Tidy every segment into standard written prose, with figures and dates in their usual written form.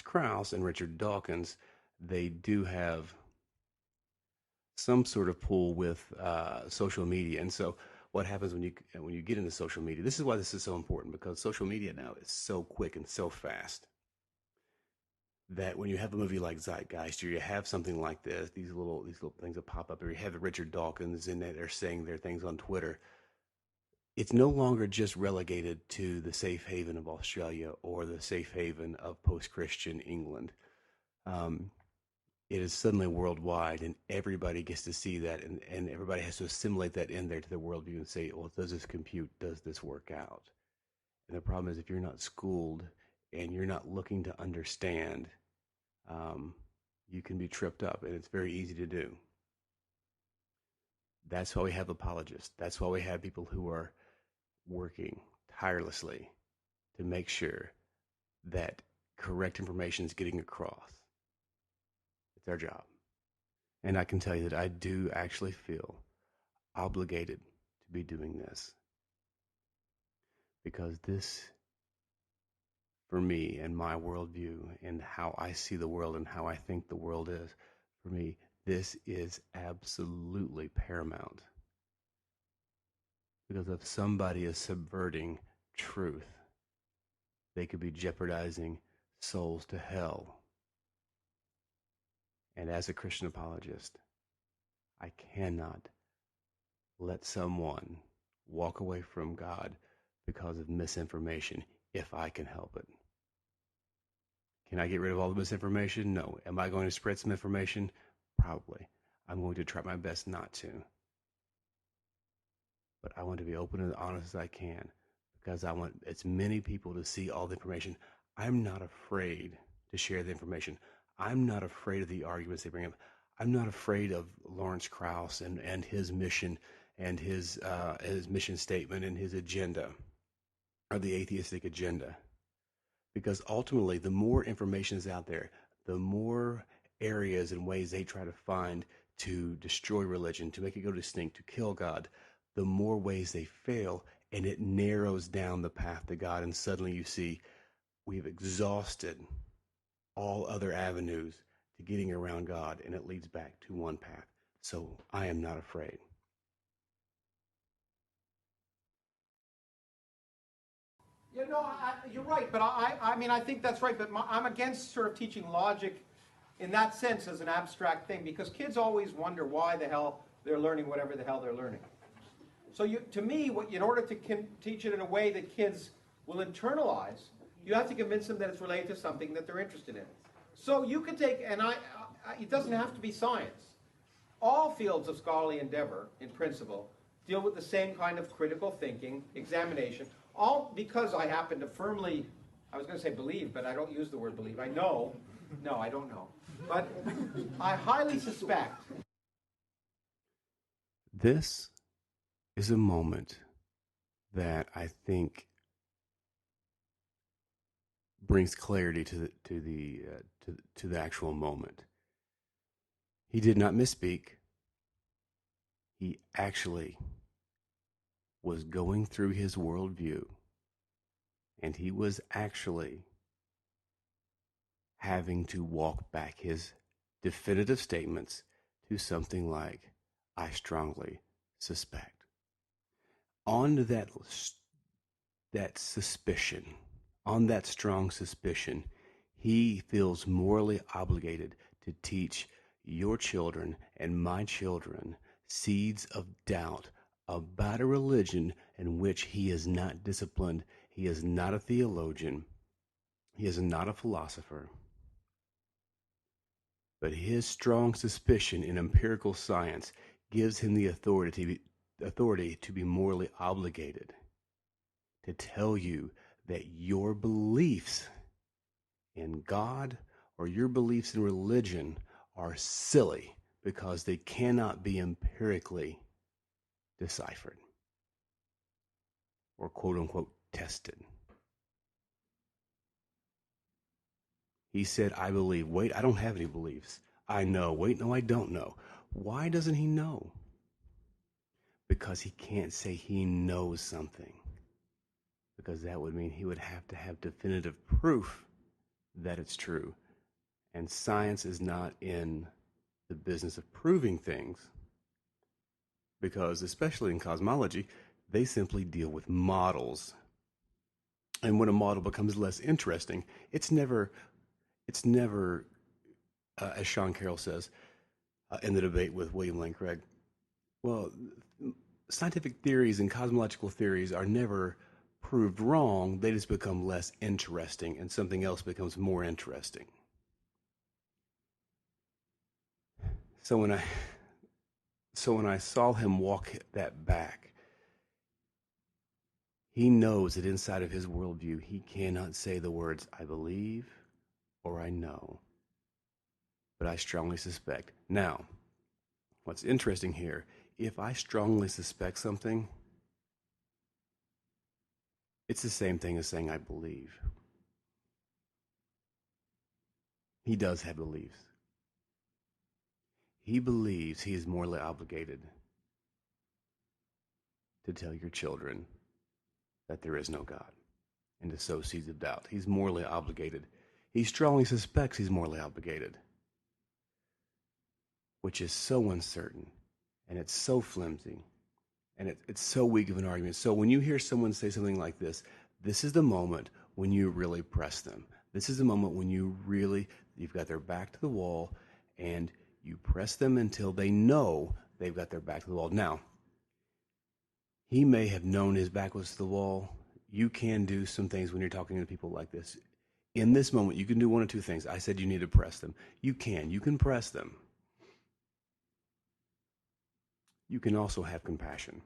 Krauss and Richard Dawkins, they do have some sort of pull with social media. And so what happens when you get into social media? This is why this is so important, because social media now is so quick and so fast that when you have a movie like Zeitgeist, or you have something like this, these little things that pop up, or you have the Richard Dawkins and they're saying their things on Twitter, it's no longer just relegated to the safe haven of Australia or the safe haven of post-Christian England. Um, it is suddenly worldwide, and everybody gets to see that, and everybody has to assimilate that in there to their worldview and say, well, does this compute? Does this work out? And the problem is, if you're not schooled and you're not looking to understand, um, you can be tripped up, and it's very easy to do. That's why we have apologists. That's why we have people who are working tirelessly to make sure that correct information is getting across. It's our job. And I can tell you that I do actually feel obligated to be doing this, because this, for me and my worldview and how I see the world and how I think the world is, for me, this is absolutely paramount. Because if somebody is subverting truth, they could be jeopardizing souls to hell. And as a Christian apologist, I cannot let someone walk away from God because of misinformation if I can help it. Can I get rid of all the misinformation? No. Am I going to spread some information? Probably. I'm going to try my best not to. But I want to be open and honest as I can, because I want as many people to see all the information. I'm not afraid to share the information. I'm not afraid of the arguments they bring up. I'm not afraid of Lawrence Krauss and his mission and his mission statement and his agenda, or the atheistic agenda. Because ultimately, the more information is out there, the more areas and ways they try to find to destroy religion, to make it go extinct, to kill God, the more ways they fail, and it narrows down the path to God. And suddenly you see we've exhausted all other avenues to getting around God, and it leads back to one path. So I am not afraid. Yeah, no, you're right, but I mean, I think that's right, but I'm against sort of teaching logic in that sense as an abstract thing, because kids always wonder why the hell they're learning whatever the hell they're learning. So to me, in order to teach it in a way that kids will internalize, you have to convince them that it's related to something that they're interested in. So you could take, it doesn't have to be science. All fields of scholarly endeavor, in principle, deal with the same kind of critical thinking, examination, all because I happen to firmly, I was going to say believe, but I don't use the word believe. I know. No, I don't know. But I highly suspect. This is a moment that I think brings clarity to the actual moment. He did not misspeak. He actually was going through his worldview, and he was actually having to walk back his definitive statements to something like, I strongly suspect. On that suspicion, on that strong suspicion, he feels morally obligated to teach your children and my children seeds of doubt about a religion in which he is not disciplined. He is not a theologian. He is not a philosopher. But his strong suspicion in empirical science gives him the authority to be morally obligated to tell you that your beliefs in God or your beliefs in religion are silly because they cannot be empirically deciphered or quote unquote tested. He said, I believe. Wait, I don't have any beliefs. I know. Wait, no, I don't know. Why doesn't he know? Because he can't say he knows something. Because that would mean he would have to have definitive proof that it's true. And science is not in the business of proving things because, especially in cosmology, they simply deal with models. And when a model becomes less interesting, it's never, as Sean Carroll says in the debate with William Lane Craig, well, scientific theories and cosmological theories are never proved wrong. They just become less interesting, and something else becomes more interesting. So when I so when I saw him walk that back, he knows that inside of his worldview, he cannot say the words "I believe" or "I know," but I strongly suspect. Now, what's interesting here, if I strongly suspect something, it's the same thing as saying I believe. He does have beliefs. He believes he is morally obligated to tell your children that there is no God and to sow seeds of doubt. He's morally obligated. He strongly suspects he's morally obligated, which is so uncertain and it's so flimsy and it's so weak of an argument. So when you hear someone say something like this is the moment when you really press them. This is the moment when you've got their back to the wall and you press them until they know they've got their back to the wall. Now, he may have known his back was to the wall. You can do some things when you're talking to people like this. In this moment, you can do one of two things. I said you need to press them. You can press them. You can also have compassion.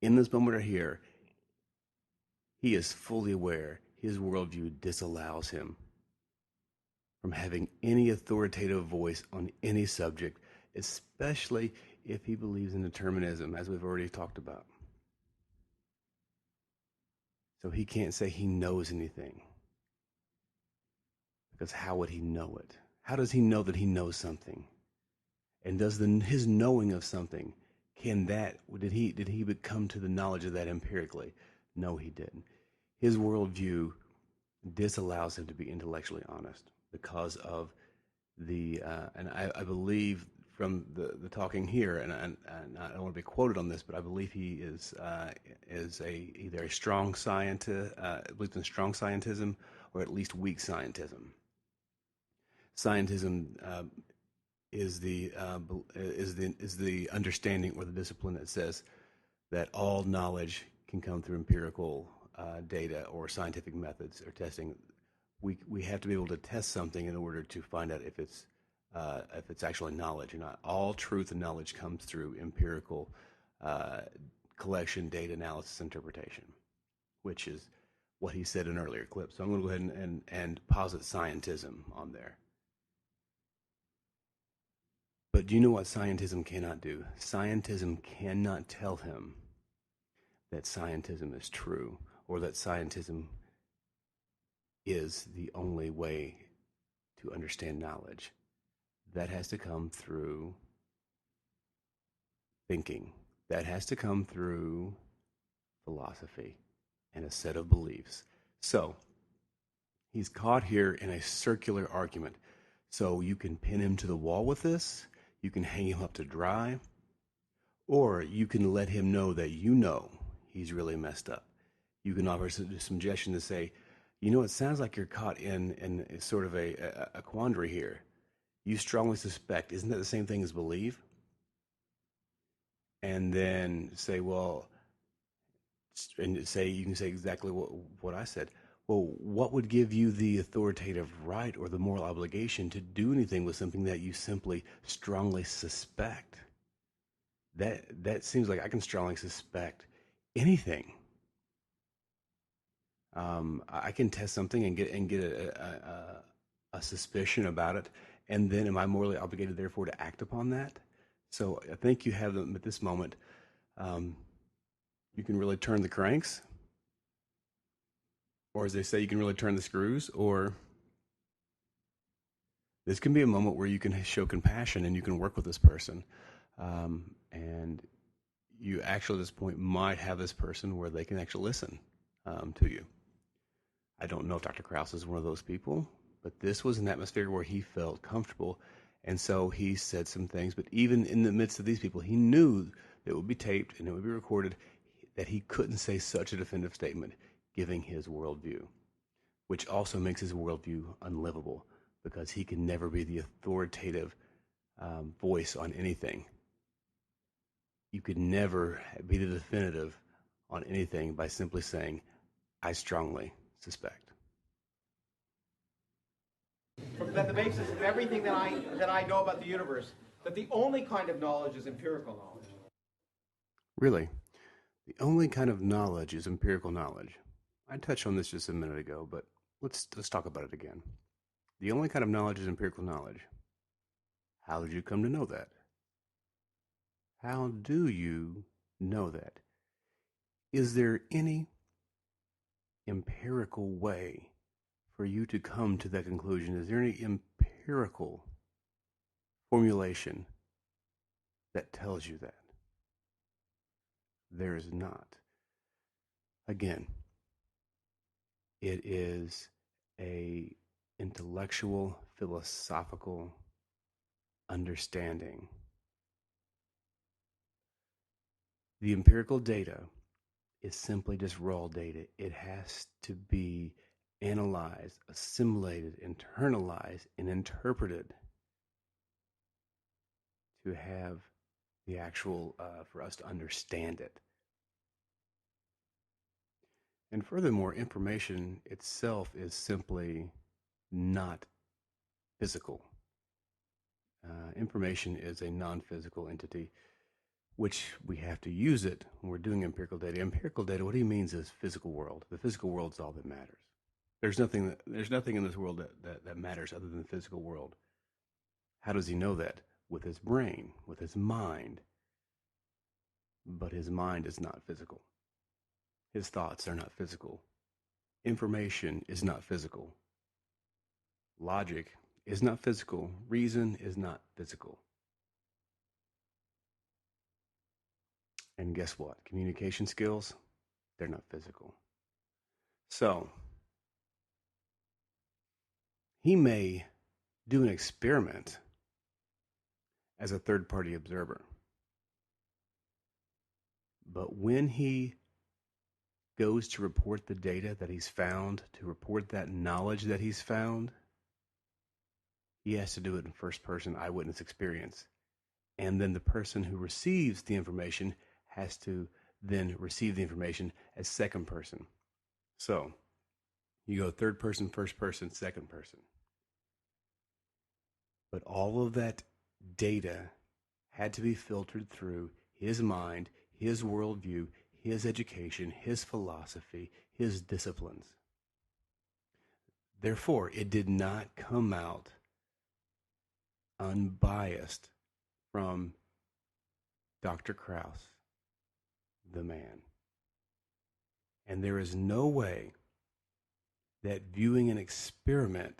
In this moment right here, he is fully aware his worldview disallows him from having any authoritative voice on any subject, especially if he believes in determinism, as we've already talked about. So he can't say he knows anything, because how would he know it? How does he know that he knows something? And does his knowing of something, did he come to the knowledge of that empirically? No, he didn't. His worldview disallows him to be intellectually honest because of and I believe from the talking here, and I don't want to be quoted on this, but I believe he is either a strong scientist, believes in strong scientism, or at least weak scientism. Scientism is the understanding or the discipline that says that all knowledge can come through empirical data or scientific methods or testing. We have to be able to test something in order to find out if it's actually knowledge or not. All truth and knowledge comes through empirical collection, data analysis, interpretation, which is what he said in an earlier clip. So I'm going to go ahead and posit scientism on there. But do you know what scientism cannot do? Scientism cannot tell him that scientism is true or that scientism is the only way to understand knowledge. That has to come through thinking. That has to come through philosophy and a set of beliefs. So he's caught here in a circular argument. So you can pin him to the wall with this, you can hang him up to dry, or you can let him know that he's really messed up. You can offer some suggestion to say, it sounds like you're caught in sort of a quandary here. You strongly suspect. Isn't that the same thing as believe? And then say, you can say exactly what I said. Well, what would give you the authoritative right or the moral obligation to do anything with something that you simply strongly suspect? That seems like I can strongly suspect anything. I can test something and get a suspicion about it, and then am I morally obligated, therefore, to act upon that? So I think you have them at this moment. You can really turn the cranks, or as they say, you can really turn the screws, or this can be a moment where you can show compassion and you can work with this person. And you actually at this point might have this person where they can actually listen to you. I don't know if Dr. Krauss is one of those people, but this was an atmosphere where he felt comfortable. And so he said some things, but even in the midst of these people, he knew that it would be taped and it would be recorded, that he couldn't say such a definitive statement, giving his worldview, which also makes his worldview unlivable because he can never be the authoritative voice on anything. You could never be the definitive on anything by simply saying, I strongly suspect. That the basis of everything that I know about the universe, that the only kind of knowledge is empirical knowledge. Really, the only kind of knowledge is empirical knowledge. I touched on this just a minute ago, but let's talk about it again. The only kind of knowledge is empirical knowledge. How did you come to know that? How do you know that? Is there any empirical way for you to come to that conclusion? Is there any empirical formulation that tells you that? There is not. Again, it is a intellectual, philosophical understanding. The empirical data is simply just raw data. It has to be analyzed, assimilated, internalized, and interpreted to have the actual, for us to understand it. And furthermore, information itself is simply not physical. Information is a non-physical entity, which we have to use it when we're doing empirical data. Empirical data, what he means is physical world. The physical world is all that matters. There's nothing in this world that matters other than the physical world. How does he know that? With his brain, with his mind. But his mind is not physical. His thoughts are not physical. Information is not physical. Logic is not physical. Reason is not physical. And guess what? Communication skills, they're not physical. So, he may do an experiment as a third-party observer. But when he goes to report the data that he's found, to report that knowledge that he's found, he has to do it in first-person eyewitness experience. And then the person who receives the information has to then receive the information as second person. So, you go third person, first person, second person. But all of that data had to be filtered through his mind, his worldview, his education, his philosophy, his disciplines. Therefore, it did not come out unbiased from Dr. Krauss, the man. And there is no way that viewing an experiment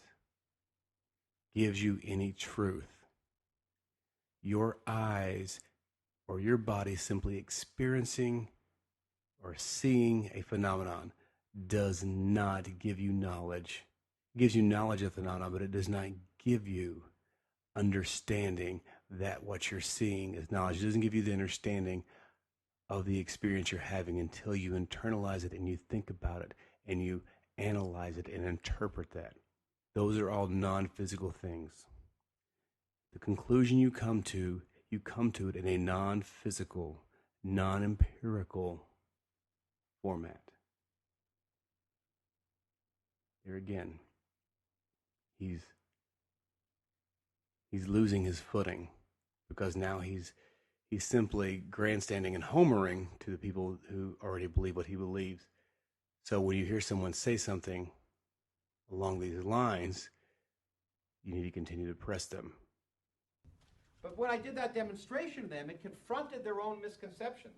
gives you any truth. Your eyes or your body simply experiencing or seeing a phenomenon does not give you knowledge. It gives you knowledge of the phenomenon, but it does not give you understanding that what you're seeing is knowledge. It doesn't give you the understanding of the experience you're having until you internalize it and you think about it and you analyze it and interpret that. Those are all non-physical things. The conclusion you come to it in a non-physical, non-empirical format. There again, he's losing his footing because now he's simply grandstanding and homering to the people who already believe what he believes. So when you hear someone say something along these lines, you need to continue to press them. But when I did that demonstration to them, it confronted their own misconceptions,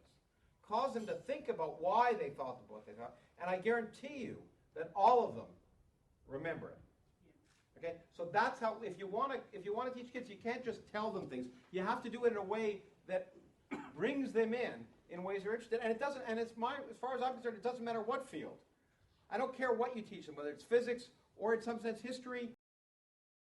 caused them to think about why they thought what they thought, and I guarantee you that all of them remember it. Okay, so that's how. If you want to teach kids, you can't just tell them things. You have to do it in a way that brings them in ways they're interested. And it doesn't. And as far as I'm concerned, it doesn't matter what field. I don't care what you teach them, whether it's physics or in some sense history